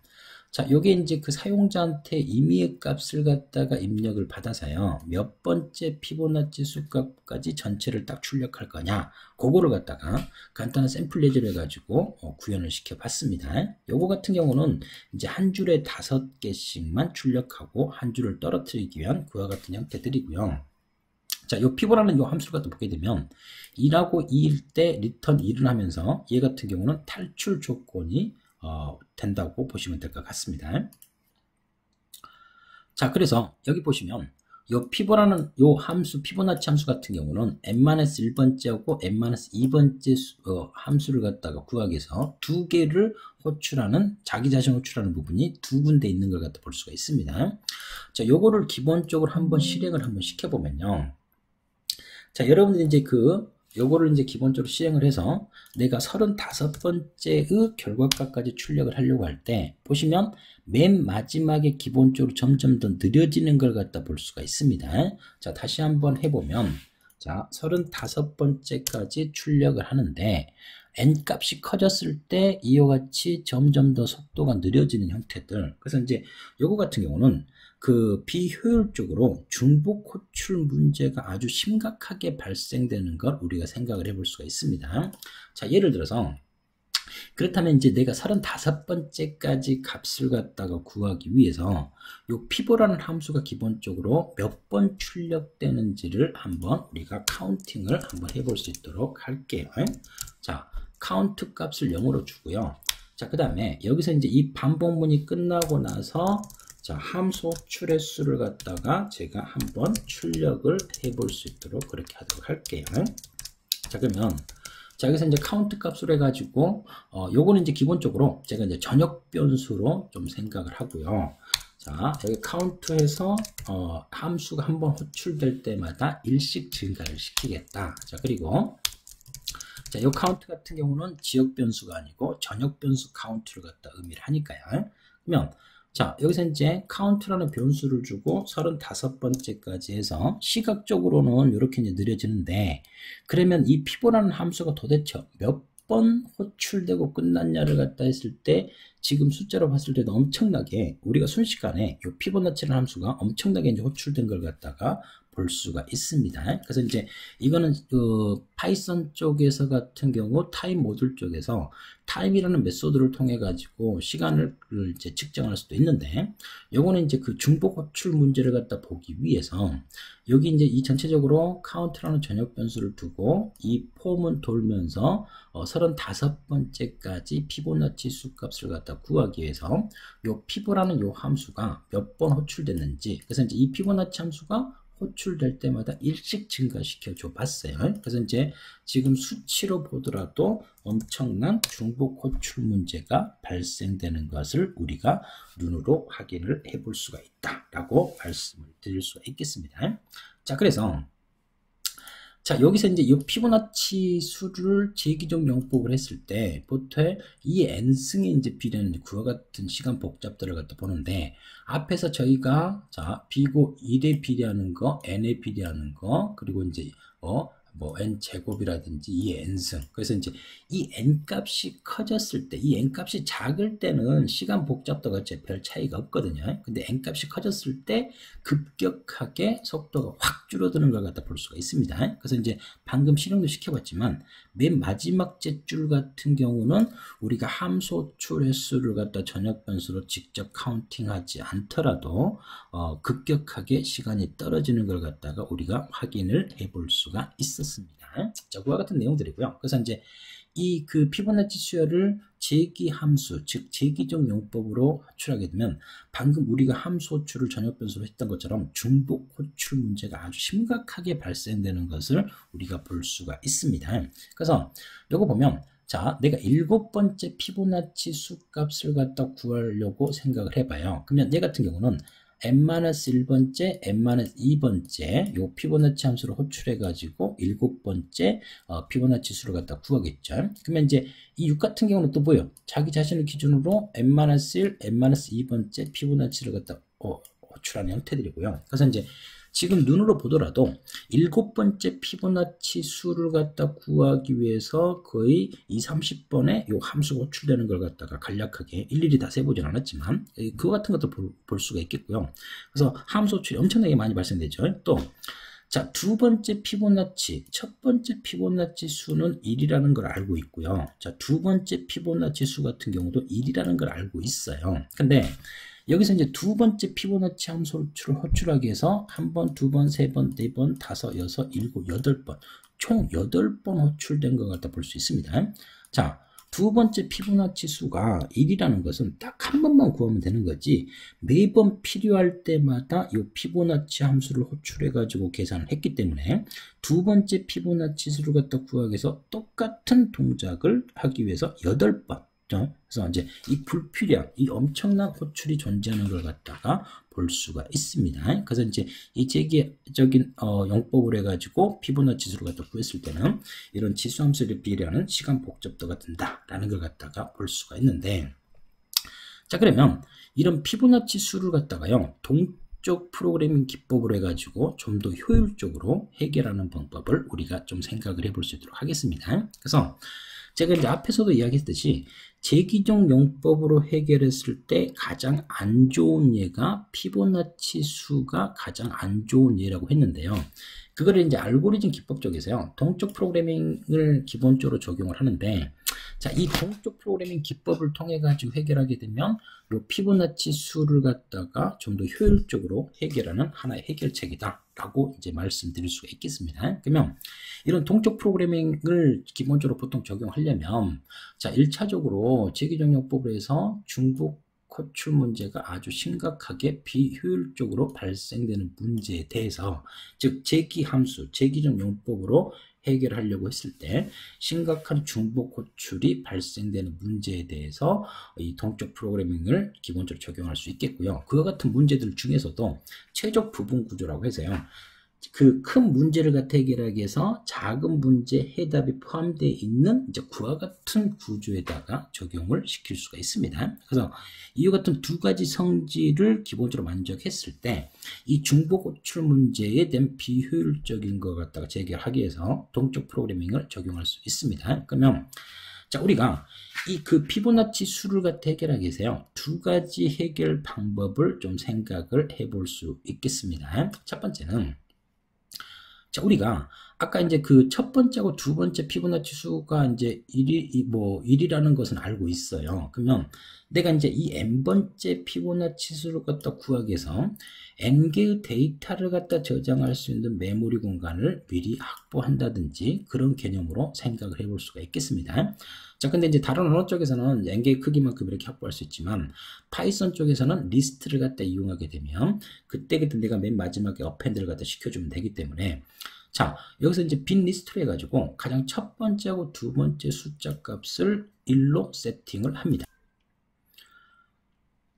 자, 요게 이제 그 사용자한테 임의의 값을 갖다가 입력을 받아서요, 몇 번째 피보나치 수값까지 전체를 딱 출력할 거냐, 그거를 갖다가 간단한 샘플 예제를 해가지고 구현을 시켜 봤습니다. 요거 같은 경우는 이제 한 줄에 5개씩만 출력하고 한 줄을 떨어뜨리기 위한 그와 같은 형태들이고요. 자, 요 피보라는 요 함수를 갖다 보게 되면 1하고 2일 때 리턴 1을 하면서 얘 같은 경우는 탈출 조건이 된다고 보시면 될 것 같습니다. 자, 그래서 여기 보시면 요 피보라는 요 함수 피보나치 함수 같은 경우는 n-1번째하고 n-2번째 함수를 갖다가 구하기 위해서 두 개를 호출하는 자기 자신 호출하는 부분이 두 군데 있는 걸 갖다 볼 수가 있습니다. 자, 요거를 기본적으로 한번 실행을 한번 시켜보면요. 자, 여러분들이 이제 요거를 이제 기본적으로 시행을 해서 내가 35번째의 결과값까지 출력을 하려고 할 때 보시면 맨 마지막에 기본적으로 점점 더 느려지는 걸 갖다 볼 수가 있습니다. 자, 다시 한번 해보면 자, 35번째까지 출력을 하는데 n값이 커졌을 때 이와 같이 점점 더 속도가 느려지는 형태들. 그래서 이제 요거 같은 경우는 비효율적으로 중복 호출 문제가 아주 심각하게 발생되는 걸 우리가 생각을 해볼 수가 있습니다. 자, 예를 들어서 그렇다면 이제 내가 35번째까지 값을 갖다가 구하기 위해서 요 피보라는 함수가 기본적으로 몇 번 출력되는지를 한번 우리가 카운팅을 한번 해볼 수 있도록 할게요. 자, 카운트 값을 0으로 주고요. 자, 그 다음에 여기서 이제 이 반복문이 끝나고 나서 자, 함수 호출의 수를 갖다가 제가 한번 출력을 해볼 수 있도록 그렇게 하도록 할게요. 자, 그러면 자, 여기서 이제 카운트 값으로 해가지고 요거는 이제 기본적으로 제가 이제 전역 변수로 좀 생각을 하고요. 자, 여기 카운트에서 함수가 한번 호출될 때마다 일씩 증가를 시키겠다. 자, 그리고 자, 요 카운트 같은 경우는 지역 변수가 아니고 전역 변수 카운트를 갖다 의미를 하니까요. 그러면 자, 여기서 이제 카운트라는 변수를 주고 35번째까지 해서 시각적으로는 이렇게 이제 느려지는데 그러면 이 피보라는 함수가 도대체 몇 번 호출되고 끝났냐를 갖다 했을 때 지금 숫자로 봤을 때도 엄청나게 우리가 순식간에 이 피보나치라는 함수가 엄청나게 이제 호출된 걸 갖다가 볼 수가 있습니다. 그래서 이제 이거는 파이썬 쪽에서 같은 경우 타임 모듈 쪽에서 타임이라는 메소드를 통해 가지고 시간을 이제 측정할 수도 있는데 요거는 이제 중복 호출 문제를 갖다 보기 위해서 여기 이제 이 전체적으로 카운트라는 전역 변수를 두고 이 폼은 돌면서 35번째까지 피보나치 수값을 갖다 구하기 위해서 요 피보라는 요 함수가 몇 번 호출됐는지 그래서 이제 이 피보나치 함수가 호출될 때마다 일씩 증가시켜 줘 봤어요. 그래서 이제 지금 수치로 보더라도 엄청난 중복 호출 문제가 발생되는 것을 우리가 눈으로 확인을 해 볼 수가 있다라고 말씀을 드릴 수가 있겠습니다. 자, 그래서 자, 여기서 이제 이 피보나치 수를 제기적 용법을 했을 때 보통 이 n승의 이제 비례는 그와 같은 시간 복잡들을 갖다 보는데 앞에서 저희가 자, b고 1에 비례하는 거, n에 비례하는 거, 그리고 이제 n 제곱이라든지 이 n승. 그래서 이제 이 n 값이 커졌을 때, 이 n 값이 작을 때는 시간 복잡도가 별 차이가 없거든요. 근데 n 값이 커졌을 때 급격하게 속도가 확 줄어드는 걸 갖다 볼 수가 있습니다. 그래서 이제 방금 실행도 시켜봤지만 맨 마지막 줄 같은 경우는 우리가 함수 호출 횟수를 갖다 전역 변수로 직접 카운팅하지 않더라도 급격하게 시간이 떨어지는 걸 갖다가 우리가 확인을 해볼 수가 있었습니다. 자, 그와 같은 내용들이고요. 그래서 이제 이 피보나치 수열을 제기 함수, 즉 제기적 용법으로 호출하게 되면 방금 우리가 함수 호출을 전역 변수로 했던 것처럼 중복 호출 문제가 아주 심각하게 발생되는 것을 우리가 볼 수가 있습니다. 그래서 이거 보면 자, 내가 7번째 피보나치 수값을 갖다 구하려고 생각을 해봐요. 그러면 얘 같은 경우는 n-1번째, n-2번째 요 피보나치 함수를 호출해 가지고 7번째 피보나치 수를 갖다 구하겠죠. 그러면 이제 이 6 같은 경우는 또 뭐예요? 자기 자신을 기준으로 n-1, n-2번째 피보나치를 갖다 호출하는 형태들이고요. 그래서 이제 지금 눈으로 보더라도 7번째 피보나치 수를 갖다 구하기 위해서 거의 30번의 요 함수가 호출되는 걸 갖다가 간략하게 일일이 다 세보진 않았지만 그거 같은 것도 볼 수가 있겠고요. 그래서 함수 호출이 엄청나게 많이 발생되죠. 또 자, 두 번째 피보나치, 첫 번째 피보나치 수는 1이라는 걸 알고 있고요. 자, 두 번째 피보나치 수 같은 경우도 1이라는 걸 알고 있어요. 근데 여기서 이제 두 번째 피보나치 함수 호출을 호출하기 위해서 한 번, 두 번, 세 번, 네 번, 다섯, 여섯, 일곱, 8번 총 8번 호출된 것 같다 볼 수 있습니다. 자, 두 번째 피보나치 수가 1이라는 것은 딱 한 번만 구하면 되는 거지 매번 필요할 때마다 이 피보나치 함수를 호출해 가지고 계산을 했기 때문에 두 번째 피보나치 수를 갖다 구하기 위해서 똑같은 동작을 하기 위해서 8번 그래서 이제 이 불필요한 이 엄청난 호출이 존재하는 걸 갖다가 볼 수가 있습니다. 그래서 이제 이 재기적인 용법을 해가지고 피보나치 수를 갖다 구했을 때는 이런 지수함수를 비례하는 시간 복잡도가 든다라는 걸 갖다가 볼 수가 있는데, 자 그러면 이런 피보나치 수를 갖다가요 동적 프로그래밍 기법으로 해가지고 좀 더 효율적으로 해결하는 방법을 우리가 좀 생각을 해볼 수 있도록 하겠습니다. 그래서 제가 이제 앞에서도 이야기했듯이 재기종 용법으로 해결했을 때 가장 안 좋은 예가 피보나치 수가 가장 안 좋은 예라고 했는데요. 그거를 이제 알고리즘 기법 쪽에서요. 동적 프로그래밍을 기본적으로 적용을 하는데, 자, 이 동적 프로그래밍 기법을 통해 가지고 해결하게 되면 요 피보나치 수를 갖다가 좀 더 효율적으로 해결하는 하나의 해결책이다라고 이제 말씀드릴 수가 있겠습니다. 그러면 이런 동적 프로그래밍을 기본적으로 보통 적용하려면, 자, 1차적으로 재기종용법으로 해서 중복 호출 문제가 아주 심각하게 비효율적으로 발생되는 문제에 대해서, 즉 재기함수, 재기종 용법으로 해결하려고 했을 때 심각한 중복 호출이 발생되는 문제에 대해서 이 동적 프로그래밍을 기본적으로 적용할 수 있겠고요. 그와 같은 문제들 중에서도 최적 부분 구조라고 해서요. 그 큰 문제를 갖다 해결하기 위해서 작은 문제 해답이 포함되어 있는 이제 그와 같은 구조에다가 적용을 시킬 수가 있습니다. 그래서 이와 같은 두 가지 성질을 기본적으로 만족했을 때 이 중복 호출 문제에 대한 비효율적인 것 갖다가 재결하기 위해서 동적 프로그래밍을 적용할 수 있습니다. 그러면 자, 우리가 이 그 피보나치 수를 갖다 해결하기 위해서요 두 가지 해결 방법을 좀 생각을 해볼 수 있겠습니다. 첫 번째는, 자, 우리가 아까 이제 그 첫 번째하고 두 번째 피보나치 수가 이제 1이라는 것은 알고 있어요. 그러면 내가 이제 이 n번째 피보나치 수를 갖다 구하기 위해서 n개의 데이터를 갖다 저장할 수 있는 메모리 공간을 미리 확보한다든지 그런 개념으로 생각을 해볼 수가 있겠습니다. 자, 근데 이제 다른 언어 쪽에서는 n개의 크기만큼 이렇게 확보할 수 있지만 파이썬 쪽에서는 리스트를 갖다 이용하게 되면 그때 내가 맨 마지막에 어펜드를 갖다 시켜주면 되기 때문에, 자, 여기서 이제 빈 리스트로 해가지고 가장 첫 번째하고 두 번째 숫자 값을 1로 세팅을 합니다.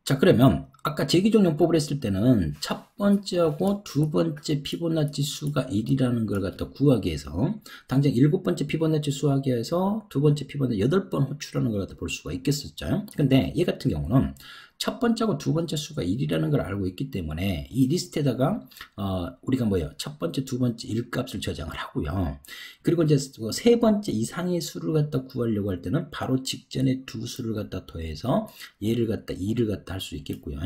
자, 그러면 아까 재기종 용법을 했을 때는 첫 번째하고 두 번째 피보나치 수가 1이라는 걸 갖다 구하기 위해서 당장 7번째 피보나치 수하기 위해서 두 번째 피보나치 8번 호출하는 걸 갖다 볼 수가 있겠었죠. 근데 얘 같은 경우는 첫 번째하고 두 번째 수가 1이라는 걸 알고 있기 때문에 이 리스트에다가 우리가 뭐예요? 첫 번째, 두 번째 1값을 저장을 하고요. 그리고 이제 세 번째 이상의 수를 갖다 구하려고 할 때는 바로 직전에 두 수를 갖다 더해서 얘를 갖다 2를 갖다 할 수 있겠고요.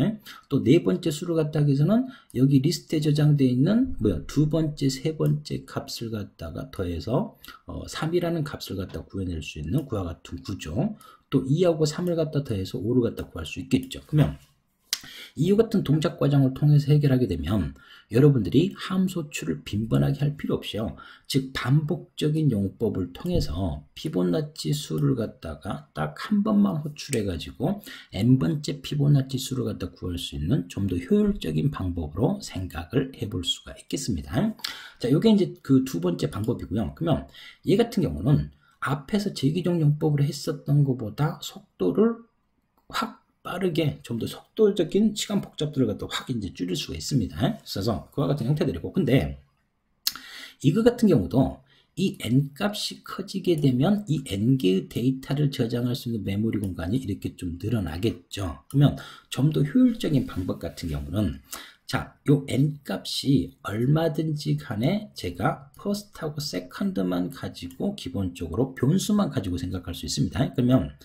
또 네 번째 수를 갖다 하기 위해서는 여기 리스트에 저장되어 있는 두 번째, 세 번째 값을 갖다가 더해서 3이라는 값을 갖다 구해낼 수 있는 그와 같은 구조. 또 2하고 3을 갖다 더해서 5를 갖다 구할 수 있겠죠. 그러면 이와 같은 동작 과정을 통해서 해결하게 되면 여러분들이 함수 호출을 빈번하게 할 필요 없이요. 즉 반복적인 용법을 통해서 피보나치 수를 갖다가 딱 한 번만 호출해 가지고 n번째 피보나치 수를 갖다 구할 수 있는 좀 더 효율적인 방법으로 생각을 해볼 수가 있겠습니다. 자, 요게 이제 그 두 번째 방법이고요. 그러면 얘 같은 경우는 앞에서 재기종 용법으로 했었던 것보다 속도를 확 빠르게 좀 더 속도적인 시간 복잡도를 갖다 확 이제 줄일 수가 있습니다. 그래서 그와 같은 형태들이고, 근데 이거 같은 경우도 이 n 값이 커지게 되면 이 n 개의 데이터를 저장할 수 있는 메모리 공간이 이렇게 좀 늘어나겠죠. 그러면 좀 더 효율적인 방법 같은 경우는, 자, 요 n 값이 얼마든지 간에 제가 first하고 second만 가지고 기본적으로 변수만 가지고 생각할 수 있습니다. 그러면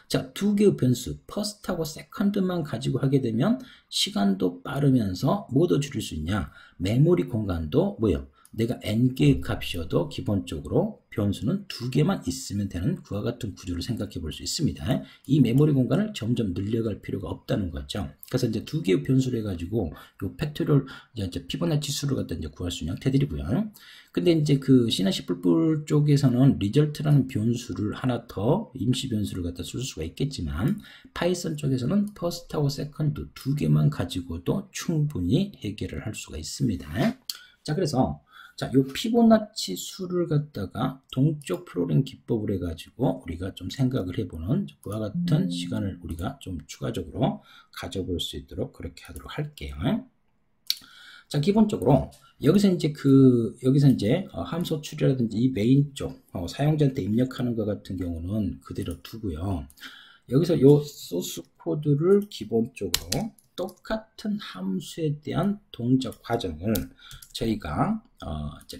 자, 두 개의 변수 first하고 second만 가지고 하게 되면 시간도 빠르면서 뭐도 줄일 수 있냐? 메모리 공간도 내가 n개의 값이어도 기본적으로 변수는 2개만 있으면 되는 그와 같은 구조를 생각해 볼 수 있습니다. 이 메모리 공간을 점점 늘려갈 필요가 없다는 거죠. 그래서 이제 2개의 변수를 해가지고 요 팩토리얼 이제 피보나치 수를 갖다 이제 구할 수 있는 형태들이고요. 근데 이제 그 C나 C++ 쪽에서는 result라는 변수를 하나 더 임시 변수를 갖다 쓸 수가 있겠지만 파이썬 쪽에서는 first하고 second 2개만 가지고도 충분히 해결을 할 수가 있습니다. 자, 그래서 자, 요 피보나치 수를 갖다가 동적 프로그램 기법을 해가지고 우리가 좀 생각을 해보는 그와 같은 시간을 우리가 좀 추가적으로 가져볼 수 있도록 그렇게 하도록 할게요. 자, 기본적으로 여기서 이제 함수 추리라든지 이 메인 쪽 사용자한테 입력하는 것 같은 경우는 그대로 두고요. 여기서 요 소스 코드를 기본적으로 똑같은 함수에 대한 동작 과정을 저희가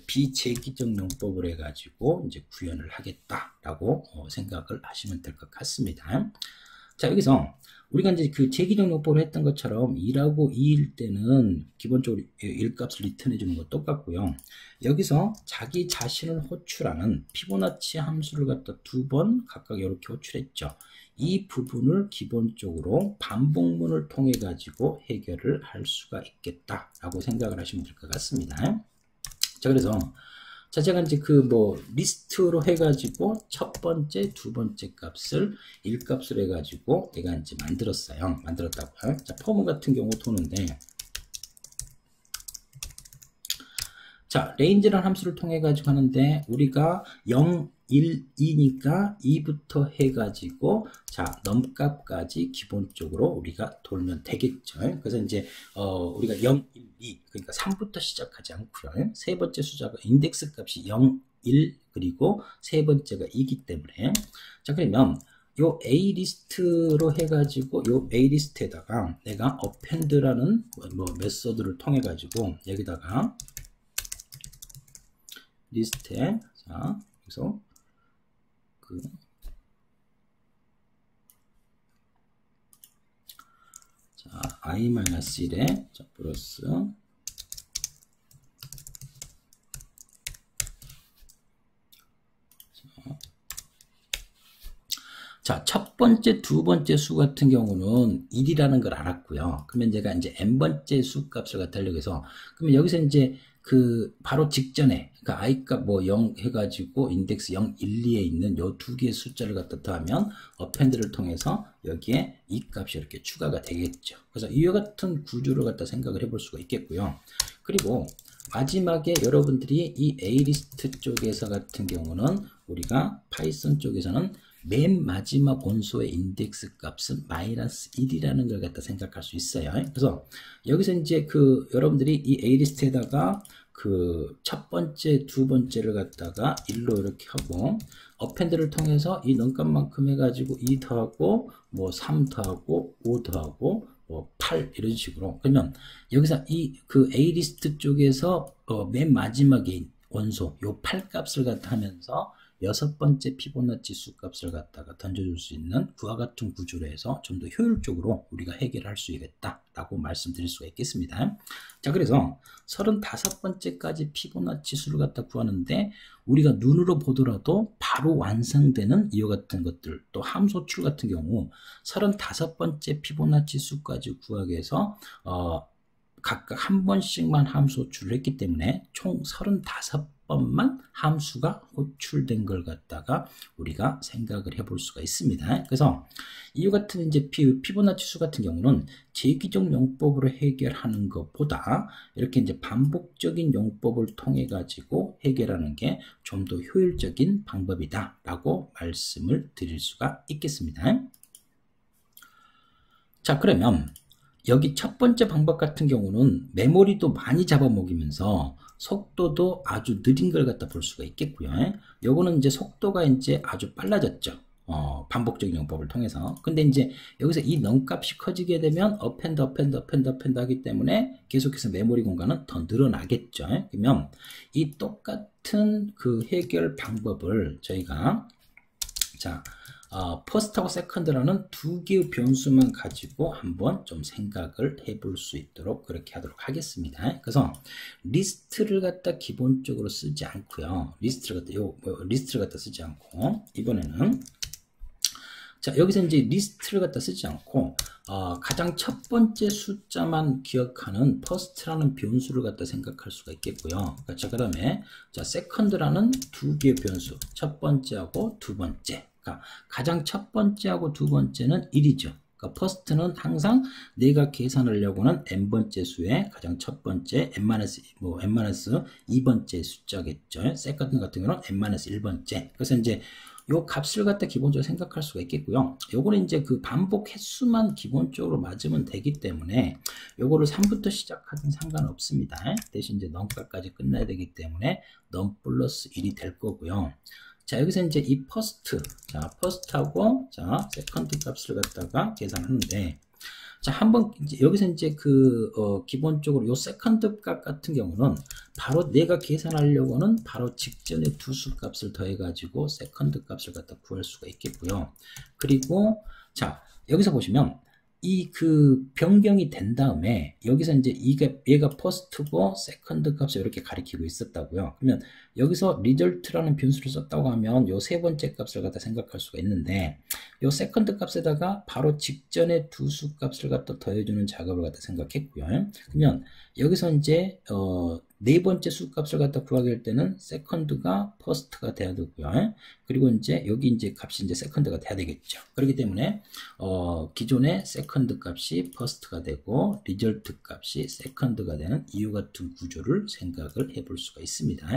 비재기적 용법을 해가지고 이제 구현을 하겠다라고 생각을 하시면 될 것 같습니다. 자, 여기서 우리가 이제 그 재기적 용법을 했던 것처럼 2하고 2일 때는 기본적으로 1값을 리턴해 주는 거 똑같고요. 여기서 자기 자신을 호출하는 피보나치 함수를 갖다 2번 각각 이렇게 호출했죠. 이 부분을 기본적으로 반복문을 통해 가지고 해결을 할 수가 있겠다라고 생각을 하시면 될 것 같습니다. 자, 그래서 자, 제가 이제 리스트로 해가지고 첫 번째, 두 번째 값을 1값으로 해가지고 내가 이제 만들었다고요. 자, 폼 같은 경우 도는데, 자, range라는 함수를 통해 가지고 하는데, 우리가 0, 1, 2니까 2부터 해가지고, 자, 넘값까지 기본적으로 우리가 돌면 되겠죠. 그래서 이제, 우리가 0, 1, 2, 그러니까 3부터 시작하지 않고요. 세 번째 숫자가 인덱스 값이 0, 1, 그리고 세 번째가 2이기 때문에. 자, 그러면, 요 A 리스트로 해가지고, 요 A 리스트에다가 내가 append라는 메소드를 통해 가지고, 여기다가, 리스트에, 자, 여기서, 자, i-1에 자, 플러스 자, 첫 번째, 두 번째 수 같은 경우는 1이라는 걸 알았고요. 그러면 제가 이제 n번째 수 값을 갖다 하려고 해서, 그러면 여기서 이제 바로 직전에, 그러니까 i 값 0 해가지고 인덱스 0, 1, 2에 있는 요 두 개의 숫자를 갖다 더하면 append를 통해서 여기에 이 값이 이렇게 추가가 되겠죠. 그래서 이와 같은 구조를 갖다 생각을 해볼 수가 있겠고요. 그리고 마지막에 여러분들이 이 A리스트 쪽에서 같은 경우는 우리가 파이썬 쪽에서는 맨 마지막 원소의 인덱스 값은 -1이라는 걸 갖다 생각할 수 있어요. 그래서 여기서 이제 여러분들이 이 A리스트에다가 첫 번째, 두 번째를 갖다가 1로 이렇게 하고 append를 통해서 이 넘값만큼 해가지고 2 더하고 3 더하고 5 더하고 8 이런 식으로. 그러면 여기서 A리스트 쪽에서 맨 마지막에 원소 요 8 값을 갖다 하면서 여섯 번째 피보나치 수 값을 갖다가 던져줄 수 있는 그와 같은 구조로 해서 좀 더 효율적으로 우리가 해결할 수 있겠다라고 말씀드릴 수가 있겠습니다. 자, 그래서 35번째까지 피보나치 수를 갖다 구하는데 우리가 눈으로 보더라도 바로 완성되는 이와 같은 것들, 또 함수 호출 같은 경우 35번째 피보나치 수까지 구하기 위해서 각각 한 번씩만 함수 호출을 했기 때문에 총 35번만 함수가 호출된 걸 갖다가 우리가 생각을 해볼 수가 있습니다. 그래서 이와 같은 이제 피보나치 수 같은 경우는 재기적 용법으로 해결하는 것보다 이렇게 이제 반복적인 용법을 통해 가지고 해결하는 게 좀 더 효율적인 방법이다라고 말씀을 드릴 수가 있겠습니다. 자, 그러면 여기 첫 번째 방법 같은 경우는 메모리도 많이 잡아먹이면서 속도도 아주 느린 걸 갖다 볼 수가 있겠고요. 요거는 이제 속도가 이제 아주 빨라졌죠. 반복적인 용법을 통해서. 근데 이제 여기서 이 넘값이 커지게 되면 append 하기 때문에 계속해서 메모리 공간은 더 늘어나겠죠. 그러면 이 똑같은 해결 방법을 저희가 자, 퍼스트하고 세컨드라는 두 개의 변수만 가지고 한번 좀 생각을 해볼 수 있도록 그렇게 하도록 하겠습니다. 그래서 리스트를 갖다 기본적으로 쓰지 않고요. 리스트를 갖다 쓰지 않고 이번에는 자, 여기서 이제 리스트를 갖다 쓰지 않고 가장 첫 번째 숫자만 기억하는 first라는 변수를 갖다 생각할 수가 있겠고요. 자, 그 다음에 자, second라는 두 개의 변수, 첫 번째하고 두 번째. 그러니까 가장 첫 번째하고 두 번째는 1이죠. 그러니까 first는 항상 내가 계산하려고 하는 n번째 수의 가장 첫 번째 n-2번째 숫자겠죠. second 같은 경우는 n-1번째. 그래서 이제 요 값을 갖다 기본적으로 생각할 수가 있겠고요. 요거는 이제 그 반복 횟수만 기본적으로 맞으면 되기 때문에 요거를 3부터 시작하든 상관없습니다. 대신 이제 넘가까지 끝나야 되기 때문에 넘 플러스 1이 될 거고요. 자, 여기서 이제 이 퍼스트, 자, 퍼스트하고 자, 세컨드 값을 갖다가 계산하는데 자, 한번 이제 여기서 이제 기본적으로 요 세컨드 값 같은 경우는 바로 내가 계산하려고 하는 바로 직전에 두 수 값을 더해 가지고 세컨드 값을 갖다 구할 수가 있겠고요. 그리고 자, 여기서 보시면 이 변경이 된 다음에 여기서 이제 얘가 퍼스트고 세컨드 값을 이렇게 가리키고 있었다고요. 그러면 여기서 리절트라는 변수를 썼다고 하면 요 세 번째 값을 갖다 생각할 수가 있는데 요 세컨드 값에다가 바로 직전에 두 수 값을 갖다 더해주는 작업을 갖다 생각했고요. 그러면 여기서 이제 네 번째 수 값을 갖다 구하게 할 때는 세컨드가 퍼스트가 돼야 되고요. 그리고 이제 여기 이제 값이 이제 세컨드가 돼야 되겠죠. 그렇기 때문에 기존의 세컨드 값이 퍼스트가 되고 리절트 값이 세컨드가 되는 이유 같은 구조를 생각을 해볼 수가 있습니다.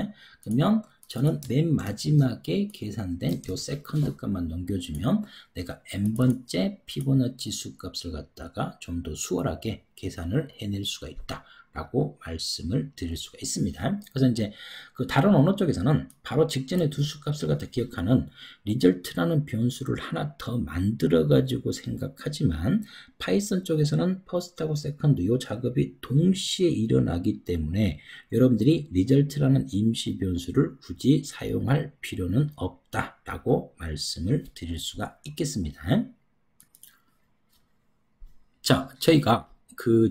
그러면 저는 맨 마지막에 계산된 요 세컨드 값만 넘겨주면 내가 n번째 피보나치 수 값을 갖다가 좀 더 수월하게 계산을 해낼 수가 있다. 라고 말씀을 드릴 수가 있습니다. 그래서 이제 그 다른 언어 쪽에서는 바로 직전에 두 수 값을 갖다 기억하는 리절트라는 변수를 하나 더 만들어 가지고 생각하지만 파이썬 쪽에서는 퍼스트하고 세컨드 이 작업이 동시에 일어나기 때문에 여러분들이 리절트라는 임시 변수를 굳이 사용할 필요는 없다라고 말씀을 드릴 수가 있겠습니다. 자, 저희가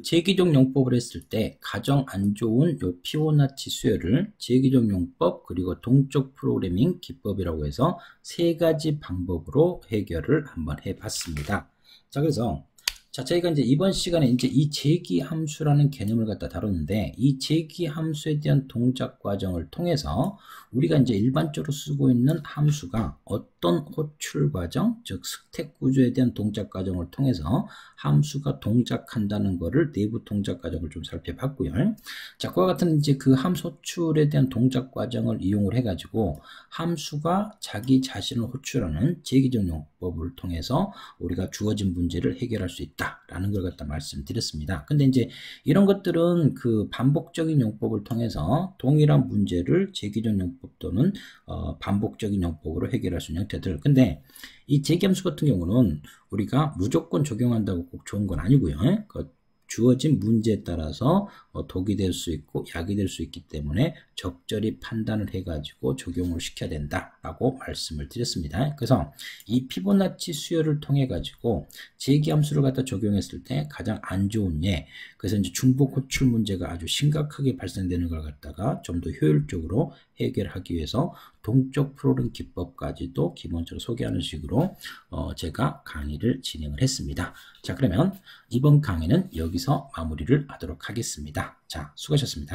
재기종 용법을 했을 때 가장 안 좋은 요 피보나치 수열을 재기종 용법 그리고 동적 프로그래밍 기법이라고 해서 세 가지 방법으로 해결을 한번 해봤습니다. 자, 그래서 저희가 이제 이번 시간에 이제 이 재기 함수라는 개념을 갖다 다뤘는데 이 재기 함수에 대한 동작 과정을 통해서 우리가 이제 일반적으로 쓰고 있는 함수가 어떤 호출 과정, 즉 스택 구조에 대한 동작 과정을 통해서 함수가 동작한다는 것을 내부 동작 과정을 좀 살펴봤고요. 자, 그와 같은 이제 그 함수 호출에 대한 동작 과정을 이용을 해가지고 함수가 자기 자신을 호출하는 재기적 용법을 통해서 우리가 주어진 문제를 해결할 수 있다라는 걸 갖다 말씀드렸습니다. 근데 이제 이런 것들은 그 반복적인 용법을 통해서 동일한 문제를 재기적 용법 또는 반복적인 용법으로 해결할 수 있는 형태들. 근데 이 재기함수 같은 경우는 우리가 무조건 적용한다고 꼭 좋은 건 아니고요. 주어진 문제에 따라서 독이 될 수 있고 약이 될 수 있기 때문에 적절히 판단을 해가지고 적용을 시켜야 된다라고 말씀을 드렸습니다. 그래서 이 피보나치 수열을 통해 가지고 재기함수를 갖다 적용했을 때 가장 안 좋은 예, 그래서 이제 중복 호출 문제가 아주 심각하게 발생되는 걸 갖다가 좀 더 효율적으로 해결하기 위해서 동적 프로그래밍 기법까지도 기본적으로 소개하는 식으로 제가 강의를 진행을 했습니다. 자, 그러면 이번 강의는 여기서 마무리를 하도록 하겠습니다. 자, 수고하셨습니다.